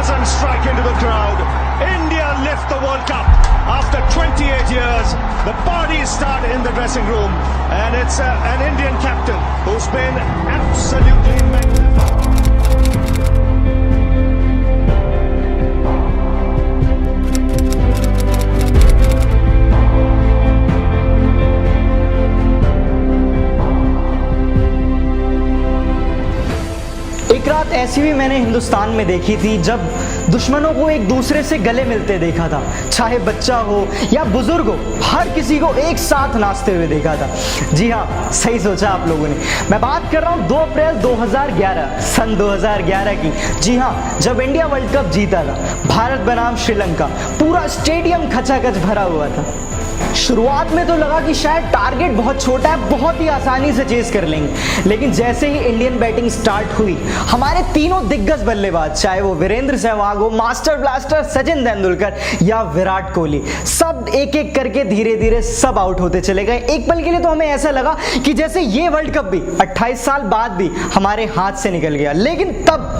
doesn't strike into the crowd. India lift the World Cup after 28 years. The parties start in the dressing room, and it's an Indian captain who's been absolutely magnificent. एक रात ऐसी भी मैंने हिंदुस्तान में देखी थी जब दुश्मनों को एक दूसरे से गले मिलते देखा था। चाहे बच्चा हो या बुजुर्ग हो, हर किसी को एक साथ नाचते हुए देखा था। जी हाँ, सही सोचा आप लोगों ने। मैं बात कर रहा हूँ 2 अप्रैल 2011 सन 2011 की। जी हाँ, जब इंडिया वर्ल्ड कप जीता था भारत बनाम श्रीलंका, पूरा स्टेडियम खचाखच भरा हुआ था। शुरुआत में तो लगा कि शायद टारगेट बहुत छोटा है, बहुत ही आसानी से चेस कर लेंगे, लेकिन जैसे ही इंडियन बैटिंग स्टार्ट हुई, हमारे तीनों दिग्गज बल्लेबाज, चाहे वो वीरेंद्र सहवाग हो, मास्टर ब्लास्टर सचिन तेंदुलकर या विराट कोहली, सब एक एक करके धीरे धीरे सब आउट होते चले गए। एक पल के लिए तो हमें ऐसा लगा कि जैसे ये वर्ल्ड कप भी 28 साल बाद भी हमारे हाथ से निकल गया। लेकिन तब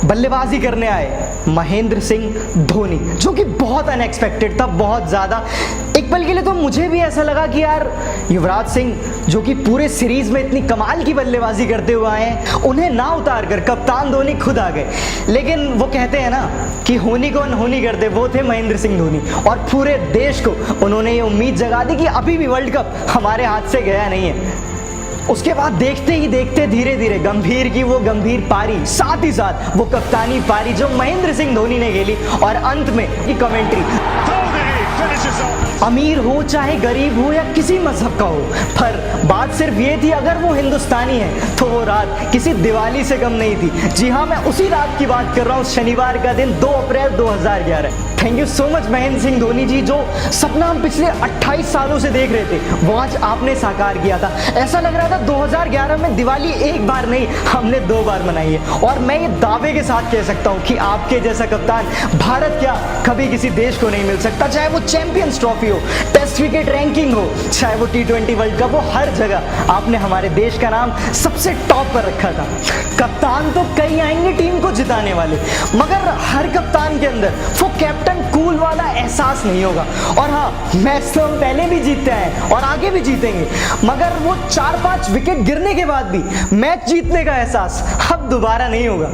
बल्लेबाजी करने आए महेंद्र सिंह धोनी, जो कि बहुत अनएक्सपेक्टेड था, बहुत ज़्यादा। एक पल के लिए तो मुझे भी ऐसा लगा कि यार युवराज सिंह, जो कि पूरे सीरीज में इतनी कमाल की बल्लेबाजी करते हुए आए हैं, उन्हें ना उतार कर कप्तान धोनी खुद आ गए। लेकिन वो कहते हैं ना कि होनी को अनहोनी करते, वो थे महेंद्र सिंह धोनी, और पूरे देश को उन्होंने ये उम्मीद जगा दी कि अभी भी वर्ल्ड कप हमारे हाथ से गया नहीं है। उसके बाद देखते ही देखते धीरे धीरे गंभीर की वो गंभीर पारी, साथ ही साथ वो कप्तानी पारी जो महेंद्र सिंह धोनी ने खेली, और अंत में की कमेंट्री। अमीर हो चाहे गरीब हो या किसी मजहब का हो, पर बात सिर्फ ये थी, अगर वो हिंदुस्तानी है तो वो रात किसी दिवाली से कम नहीं थी। जी हाँ, मैं उसी रात की बात कर रहा हूँ, शनिवार का दिन 2 अप्रैल 2011। Thank you so much Mahendra Singh Dhoni ji, जो सपना हम पिछले 28 सालों से देख रहे थे, वो आज आपने साकार किया था। ऐसा लग रहा था 2011 में दिवाली एक बार नहीं, हमने 2 बार मनाई है। और मैं ये दावे के साथ कह सकता हूँ कि आपके जैसा कप्तान भारत क्या कभी किसी देश को नहीं मिल सकता। चाहे वो चैंपियंस ट्रॉफी हो, टेस्ट विकेट रैंकिंग हो, चाहे वो T20 वर्ल्ड कप हो, हर जगह आपने हमारे देश का नाम सबसे टॉप पर रखा था। कप्तान तो कई आएंगे टीम को जिताने वाले, मगर हर कप्तान के अंदर वो कैप्टन कूल वाला एहसास नहीं होगा। और हाँ, मैच तो हम पहले भी जीतते हैं और आगे भी जीतेंगे, मगर वो 4-5 विकेट गिरने के बाद भी मैच जीतने का एहसास अब दोबारा नहीं होगा।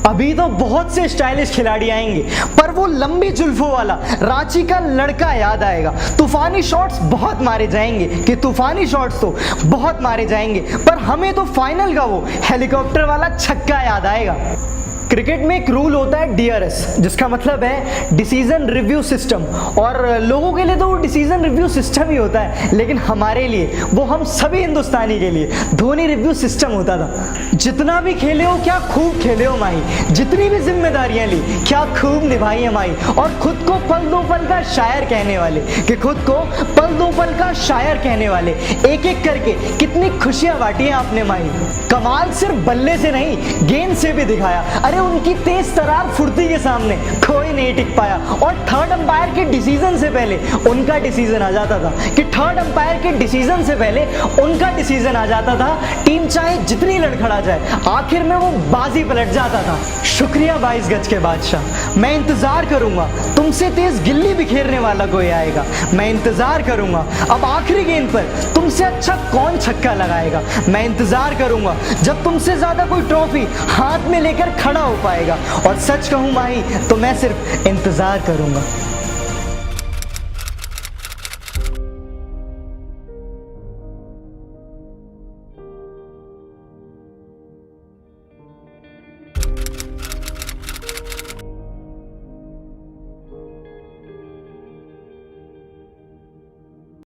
अभी तो बहुत से स्टाइलिश खिलाड़ी आएंगे, पर वो लंबी जुल्फों वाला रांची का लड़का याद आएगा। तूफानी शॉट्स बहुत मारे जाएंगे, कि तूफानी शॉट्स तो बहुत मारे जाएंगे, पर हमें तो फाइनल का वो हेलीकॉप्टर वाला छक्का याद आएगा। क्रिकेट में एक रूल होता है DRS, जिसका मतलब है डिसीजन रिव्यू सिस्टम, और लोगों के लिए तो वो डिसीजन रिव्यू सिस्टम ही होता है, लेकिन हमारे लिए, वो हम सभी हिंदुस्तानी के लिए धोनी रिव्यू सिस्टम होता था। जितना भी खेले हो क्या खूब खेले हो माही, जितनी भी जिम्मेदारियां ली क्या खूब निभाई है माही, और खुद को पल दो पल का शायर कहने वाले, कि खुद को पल दो पल का शायर कहने वाले, एक एक करके कितनी खुशियां बांटी हैं आपने माही। कमाल सिर्फ बल्ले से नहीं, गेंद से भी दिखाया। अरे उनकी तेज तरार फुर्ती के सामने कोई नहीं टिक पाया, और थर्ड अंपायर के डिसीजन से पहले उनका डिसीजन आ जाता था, कि थर्ड अंपायर के डिसीजन से पहले उनका डिसीजन आ जाता था। टीम चाहे जितनी लड़खड़ा जाए, आखिर में वो बाजी पलट जाता था। शुक्रिया 22 गज के बादशाह। मैं इंतजार करूंगा, तुमसे तेज गिल्ली बिखेरने वाला कोई आएगा। मैं इंतजार करूंगा, अब आखिरी गेंद पर तुमसे अच्छा कौन छक्का लगाएगा। मैं इंतजार करूंगा, जब तुमसे ज्यादा कोई ट्रॉफी हाथ में लेकर खड़ा हो पाएगा। और सच कहूं माही, तो मैं सिर्फ इंतजार करूंगा।